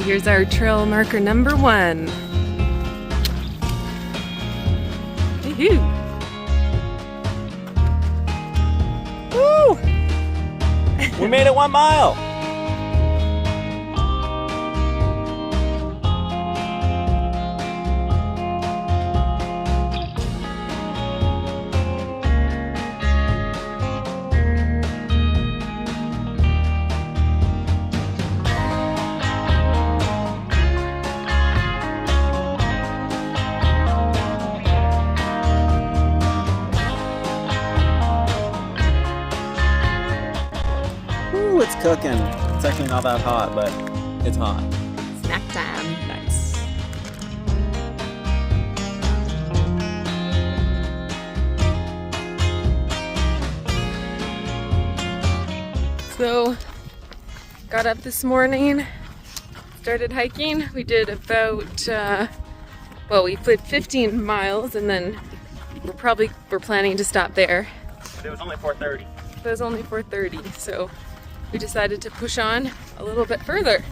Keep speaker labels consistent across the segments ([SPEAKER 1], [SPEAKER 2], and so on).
[SPEAKER 1] here's our trail marker number 1. Woohoo!
[SPEAKER 2] Woo! We made it 1 mile! Ooh, it's cooking. It's actually not that hot, but it's hot.
[SPEAKER 1] Snack time.
[SPEAKER 2] Nice.
[SPEAKER 1] So, got up this morning, started hiking. We did about, we did 15 miles, and then we're planning to stop there.
[SPEAKER 2] But it was only 4:30.
[SPEAKER 1] It was only 4:30, so we decided to push on a little bit further.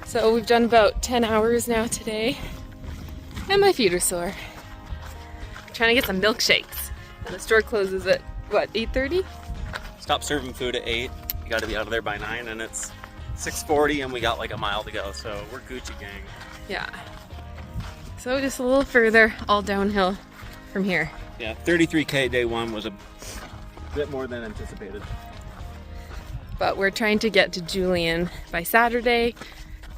[SPEAKER 1] So we've done about 10 hours now today, and my feet are sore. I'm trying to get some milkshakes, and the store closes at, what, 8:30?
[SPEAKER 2] Stop serving food at 8. You gotta be out of there by 9, and it's 6:40, and we got like a mile to go, so we're Gucci gang.
[SPEAKER 1] Yeah. So just a little further, all downhill from here.
[SPEAKER 2] Yeah, 33K day 1 was a bit more than anticipated.
[SPEAKER 1] But we're trying to get to Julian by Saturday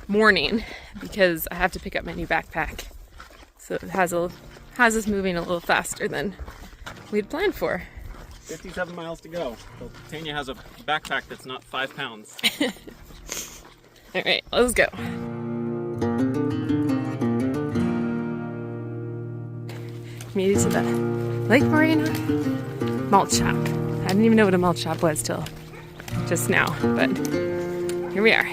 [SPEAKER 1] morning because I have to pick up my new backpack. So it has us moving a little faster than we'd planned for.
[SPEAKER 2] 57 miles to go. So Tanya has a backpack that's not 5 pounds.
[SPEAKER 1] All right, let's go. Made it to the Lake Morena malt shop. I didn't even know what a malt shop was till just now, but here we are.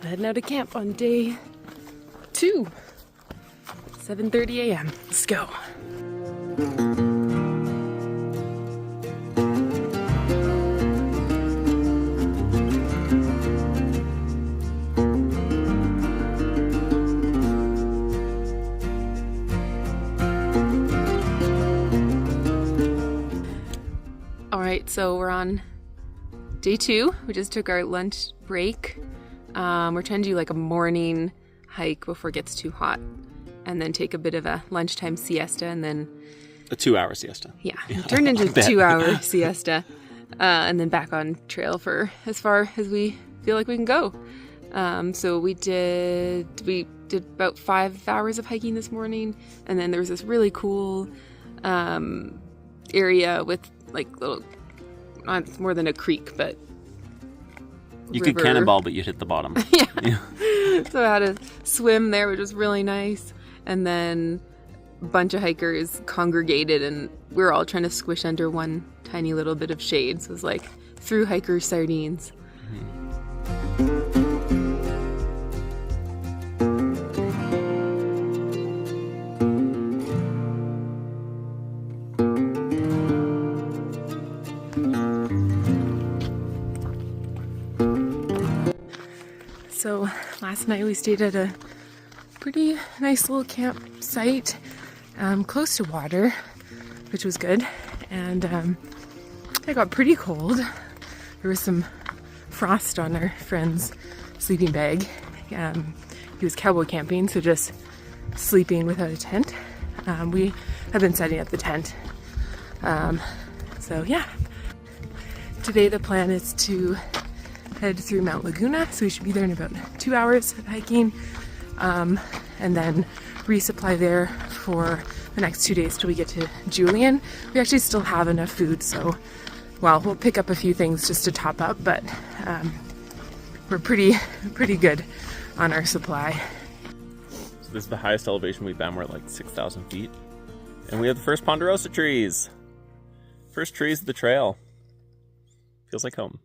[SPEAKER 1] Heading out of camp on day 2, 7:30 a.m. Let's go. So we're on day 2. We just took our lunch break. We're trying to do like a morning hike before it gets too hot, and then take a bit of a lunchtime siesta, and then
[SPEAKER 2] a 2-hour siesta.
[SPEAKER 1] Yeah, it turned into a 2-hour siesta, and then back on trail for as far as we feel like we can go. So we did about 5 hours of hiking this morning, and then there was this really cool area with like little, it's more than a creek, but
[SPEAKER 2] you
[SPEAKER 1] river.
[SPEAKER 2] could cannonball, but you'd hit the bottom.
[SPEAKER 1] Yeah. So I had to swim there, which was really nice. And then a bunch of hikers congregated, and we were all trying to squish under one tiny little bit of shade. So it was like through hiker sardines. So last night we stayed at a pretty nice little campsite close to water, which was good. And it got pretty cold. There was some frost on our friend's sleeping bag. He was cowboy camping, so just sleeping without a tent. We have been setting up the tent. So yeah, today the plan is to head through Mount Laguna, so we should be there in about 2 hours of hiking, and then resupply there for the next 2 days till we get to Julian. We actually still have enough food, so we'll pick up a few things just to top up, but we're pretty good on our supply.
[SPEAKER 2] So this is the highest elevation we've been. We're at like 6,000 feet, and we have the first ponderosa trees. First trees of the trail. Feels like home.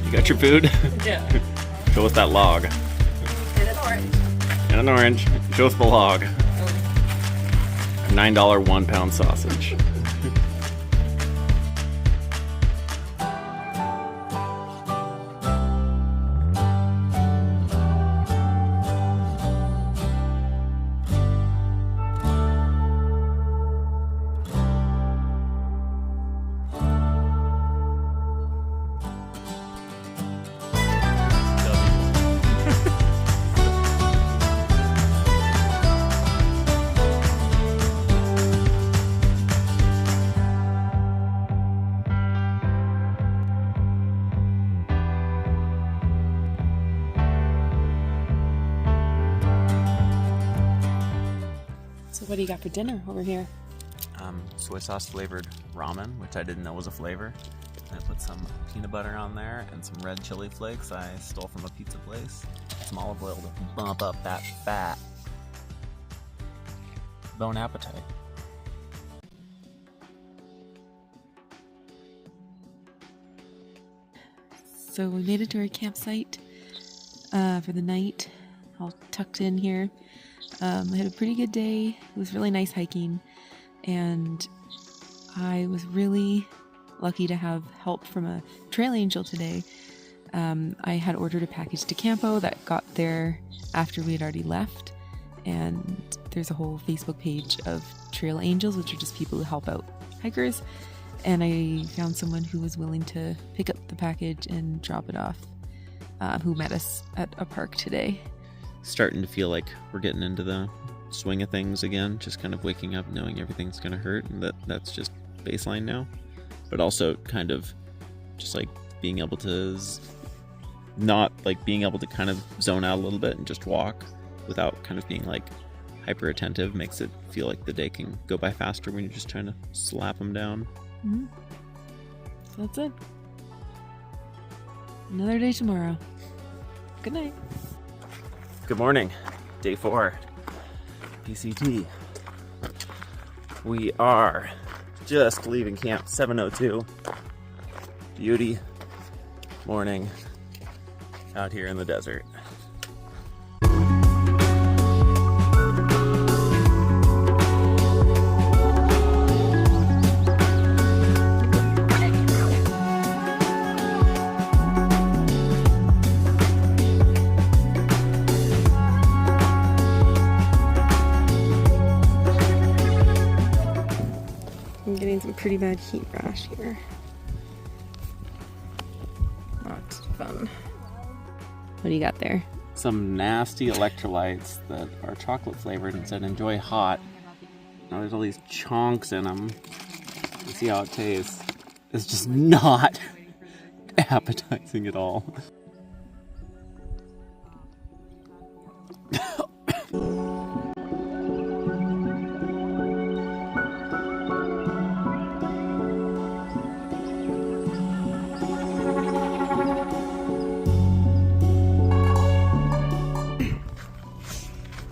[SPEAKER 2] You got your food?
[SPEAKER 1] Yeah.
[SPEAKER 2] Show us that log.
[SPEAKER 1] And an orange.
[SPEAKER 2] And an orange. Show us the log. $9 1-pound sausage.
[SPEAKER 1] So what do you got for dinner over here?
[SPEAKER 2] Soy sauce flavored ramen, which I didn't know was a flavor. I put some peanut butter on there and some red chili flakes I stole from a pizza place. Some olive oil to bump up that fat. Bon appetite.
[SPEAKER 1] So we made it to our campsite for the night, all tucked in here. I had a pretty good day. It was really nice hiking, and I was really lucky to have help from a trail angel today. I had ordered a package to Campo that got there after we had already left, and there's a whole Facebook page of trail angels, which are just people who help out hikers, and I found someone who was willing to pick up the package and drop it off, who met us at a park today.
[SPEAKER 2] Starting to feel like we're getting into the swing of things again, just kind of waking up knowing everything's gonna hurt and that's just baseline now, but also kind of just like being able to not like being able to kind of zone out a little bit and just walk without kind of being like hyper attentive makes it feel like the day can go by faster when you're just trying to slap them down.
[SPEAKER 1] Mm-hmm. So that's it. Another day tomorrow. Good night.
[SPEAKER 2] Good morning. Day 4. PCT. We are just leaving camp, 7:02. Beauty morning out here in the desert.
[SPEAKER 1] I'm getting some pretty bad heat rash here. Not fun. What do you got there?
[SPEAKER 2] Some nasty electrolytes that are chocolate flavored and said enjoy hot. Now there's all these chunks in them. You see how it tastes. It's just not appetizing at all.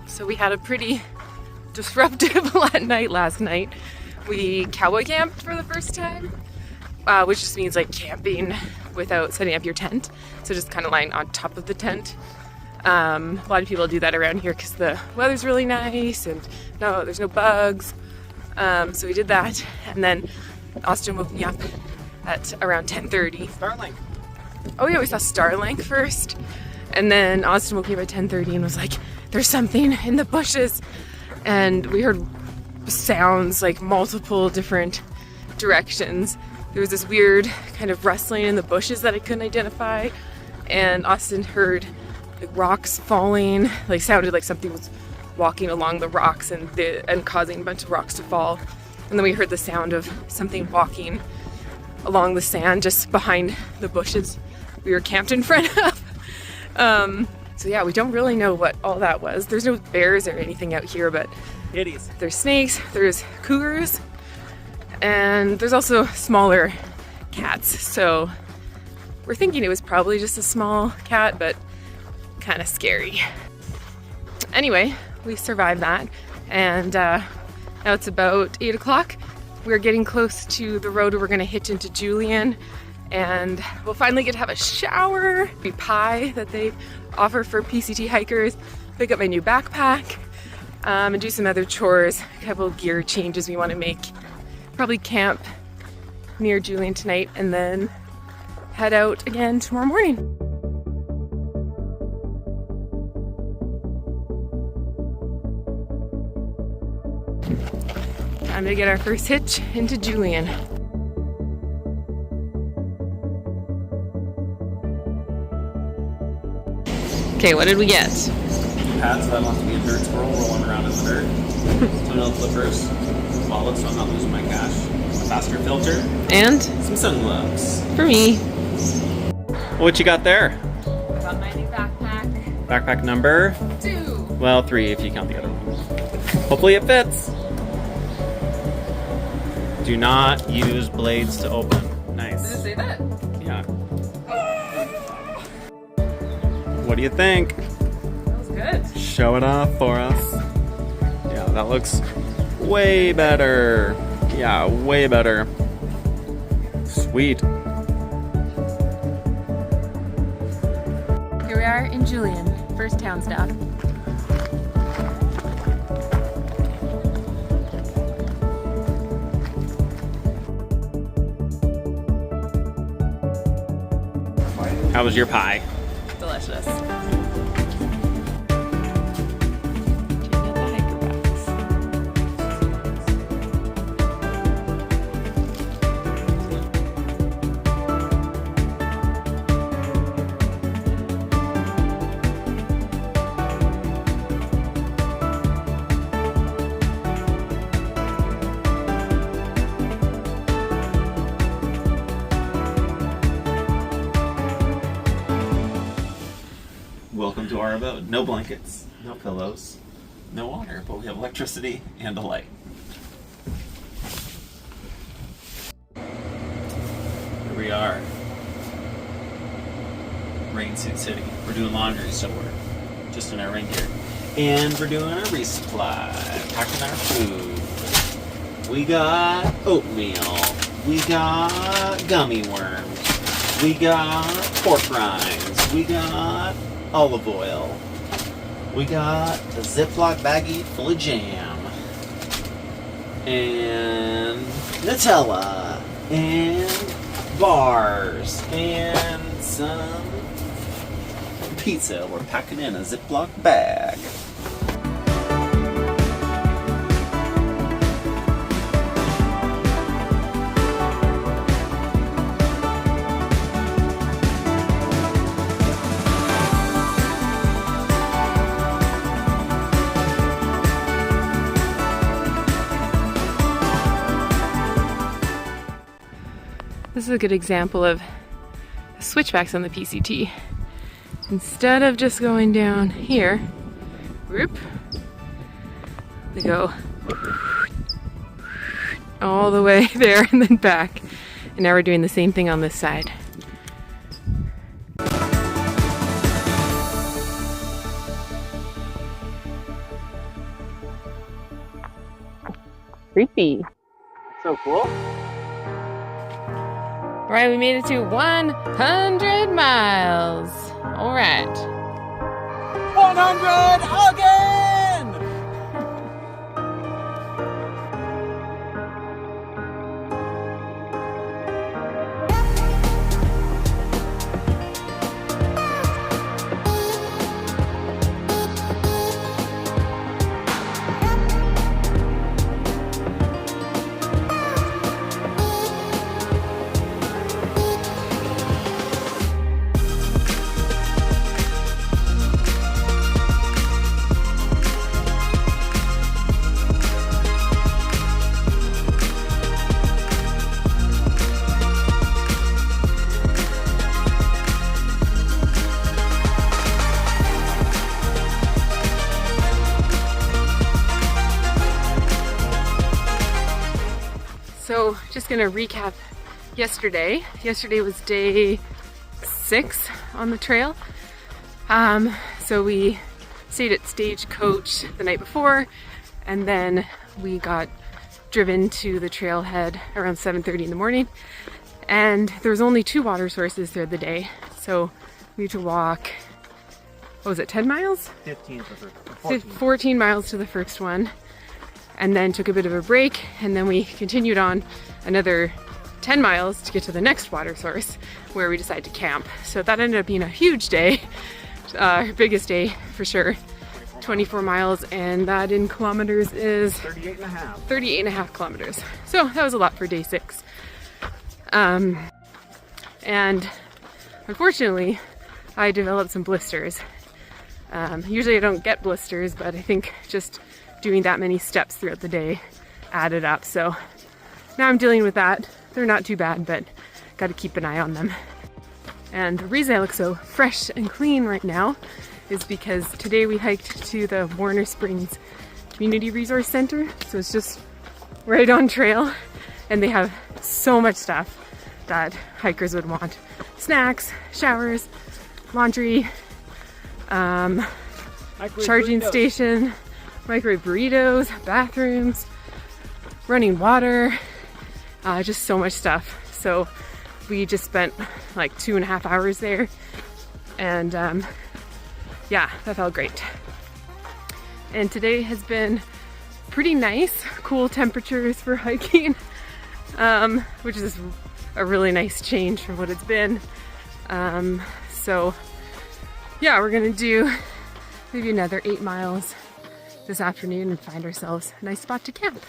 [SPEAKER 1] So we had a pretty disruptive night last night. We cowboy camped for the first time, which just means like camping without setting up your tent. So just kind of lying on top of the tent. A lot of people do that around here because the weather's really nice and there's no bugs. So we did that, and then Austin woke me up at around 10:30.
[SPEAKER 2] Starlink.
[SPEAKER 1] Oh yeah, we saw Starlink first, and then Austin woke me up at 10:30 and was like, there's something in the bushes, and we heard sounds like multiple different directions. There was this weird kind of rustling in the bushes that I couldn't identify, and Austin heard like rocks falling, like sounded like something was walking along the rocks and causing a bunch of rocks to fall. And then we heard the sound of something walking along the sand just behind the bushes we were camped in front of. So yeah, we don't really know what all that was. There's no bears or anything out here, but
[SPEAKER 2] Kitties.
[SPEAKER 1] there's snakes, there's cougars, and there's also smaller cats. So we're thinking it was probably just a small cat, but kind of scary. Anyway, we survived that, and now it's about 8 o'clock. We're getting close to the road where we're gonna hitch into Julian, and we'll finally get to have a shower, the pie that they offer for PCT hikers, pick up my new backpack, and do some other chores, a couple gear changes we want to make, probably camp near Julian tonight, and then head out again tomorrow morning. Time to get our first hitch into Julian. Okay, what did we get?
[SPEAKER 2] Pads, that wants to be a dirt squirrel rolling around in the dirt. Toenail clippers, wallets so I'm not losing my cash. A faster filter.
[SPEAKER 1] And?
[SPEAKER 2] Some sun gloves.
[SPEAKER 1] For me.
[SPEAKER 2] What you got there?
[SPEAKER 1] I got my new backpack.
[SPEAKER 2] Backpack number?
[SPEAKER 1] 2.
[SPEAKER 2] Well, 3 if you count the other one. Hopefully it fits. Do not use blades to open. Nice.
[SPEAKER 1] Did it say that?
[SPEAKER 2] Yeah. What do you think?
[SPEAKER 1] That was good.
[SPEAKER 2] Show it off for us. Yeah, that looks way better. Yeah, way better. Sweet.
[SPEAKER 1] Here we are in Julian. First town stop.
[SPEAKER 2] How was your pie?
[SPEAKER 1] Delicious.
[SPEAKER 2] Welcome to our abode. No blankets, no pillows, no water, but we have electricity and a light. Here we are. Rainsuit City. We're doing laundry, so we're just in our rain gear. And we're doing a resupply, packing our food. We got oatmeal. We got gummy worms. We got pork rinds. We got olive oil. We got a Ziploc baggie full of jam. And Nutella. And bars. And some pizza we're packing in a Ziploc bag.
[SPEAKER 1] This is a good example of switchbacks on the PCT. Instead of just going down here, whoop, they go all the way there and then back. And now we're doing the same thing on this side. Creepy.
[SPEAKER 2] So cool.
[SPEAKER 1] All right, we made it to 100 miles. All right.
[SPEAKER 2] 100 again!
[SPEAKER 1] So just gonna recap yesterday. Yesterday was day 6 on the trail. So we stayed at Stagecoach the night before, and then we got driven to the trailhead around 7:30 in the morning. And there's only 2 water sources throughout the day. So we had to walk, what was it, 10 miles?
[SPEAKER 3] 15 for the 14.
[SPEAKER 1] 14 miles to the first one. And then took a bit of a break. And then we continued on another 10 miles to get to the next water source where we decided to camp. So that ended up being a huge day. Our biggest day for sure. 24 miles, and that in kilometers is 38.5 kilometers. So that was a lot for day 6. And unfortunately, I developed some blisters. Usually I don't get blisters, but I think just doing that many steps throughout the day added up. So now I'm dealing with that. They're not too bad, but got to keep an eye on them. And the reason I look so fresh and clean right now is because today we hiked to the Warner Springs Community Resource Center. So it's just right on trail, and they have so much stuff that hikers would want. Snacks, showers, laundry, charging station, microwave burritos, bathrooms, running water, just so much stuff. So we just spent like 2.5 hours there, and yeah, that felt great. And today has been pretty nice, cool temperatures for hiking, which is a really nice change from what it's been. So yeah, we're gonna do maybe another 8 miles this afternoon and find ourselves a nice spot to camp.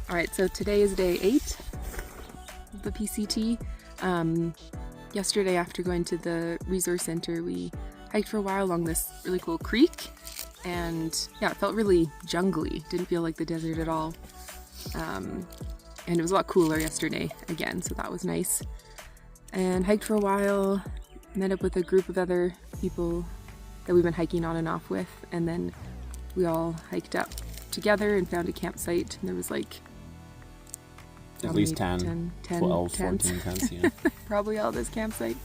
[SPEAKER 1] All right, so today is day 8 of the PCT. Yesterday, after going to the resource center, we hiked for a while along this really cool creek, and yeah, it felt really jungly. Didn't feel like the desert at all. And it was a lot cooler yesterday again, so that was nice. And hiked for a while, met up with a group of other people that we've been hiking on and off with, and then we all hiked up together and found a campsite, and there was like
[SPEAKER 2] at least 10, 12,
[SPEAKER 1] tents.
[SPEAKER 2] 14 tents, yeah.
[SPEAKER 1] Probably all this campsite.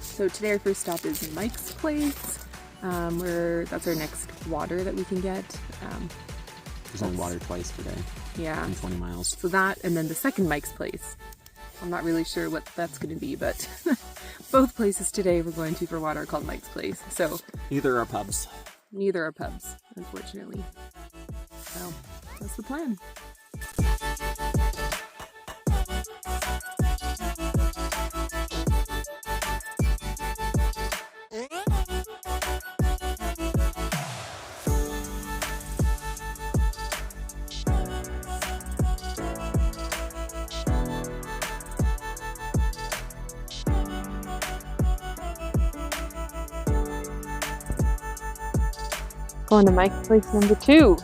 [SPEAKER 1] So today our first stop is Mike's place, where that's our next water that we can get.
[SPEAKER 2] There's only water twice per day.
[SPEAKER 1] Yeah.
[SPEAKER 2] In 20 miles.
[SPEAKER 1] So that, and then the second Mike's place. I'm not really sure what that's going to be, but both places today we're going to for water are called Mike's place. So
[SPEAKER 2] Neither are pubs.
[SPEAKER 1] neither are pubs, unfortunately. So that's the plan. Going to Mike's place number 2.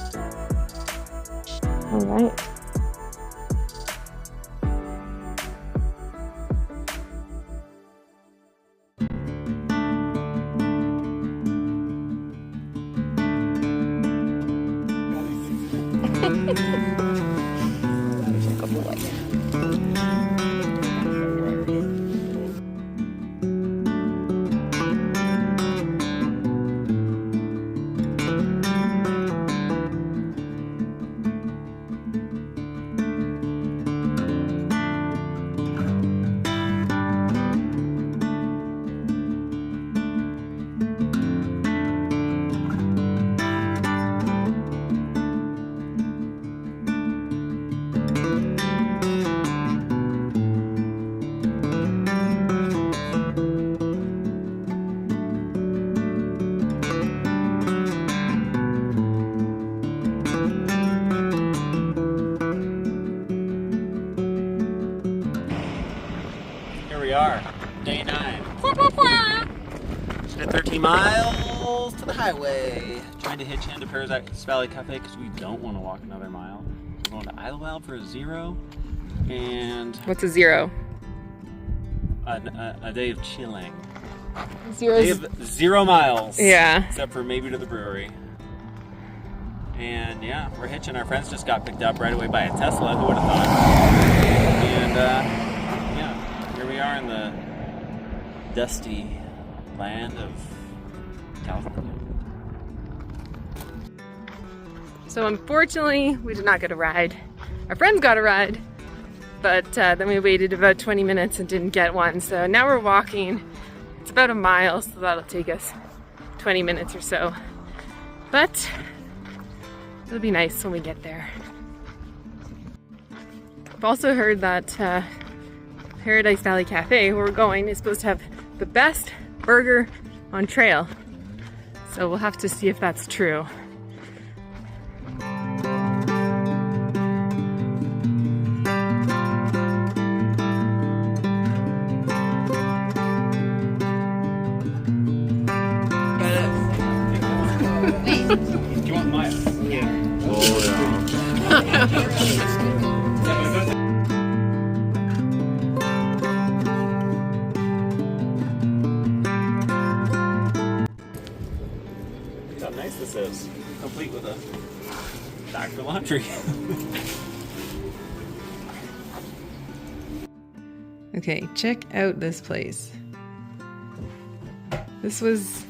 [SPEAKER 1] All right.
[SPEAKER 2] Here we are, day 9. Just did 13 miles to the highway. Trying to hitch into Paradise Valley Cafe because we don't want to walk another mile. We're going to Idyllwild for a 0. And
[SPEAKER 1] What's a 0?
[SPEAKER 2] a day of chilling.
[SPEAKER 1] 0
[SPEAKER 2] Day of 0 miles.
[SPEAKER 1] Yeah.
[SPEAKER 2] Except for maybe to the brewery. And yeah, we're hitching. Our friends just got picked up right away by a Tesla. Who would have thought? And yeah, here we are in the dusty land of California.
[SPEAKER 1] So unfortunately, we did not get a ride. Our friends got a ride, but then we waited about 20 minutes and didn't get one. So now we're walking. It's about a mile, so that'll take us 20 minutes or so. But it'll be nice when we get there. I've also heard that Paradise Valley Cafe, where we're going, is supposed to have the best burger on trail. So we'll have to see if that's true.
[SPEAKER 2] Do you want mine? Yeah. Oh, Look how nice this is. Complete with a bag for laundry.
[SPEAKER 1] Okay, check out this place. This was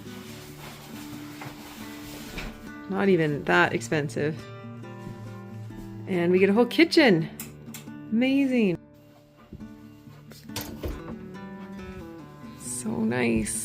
[SPEAKER 1] not even that expensive. And we get a whole kitchen. Amazing. So nice.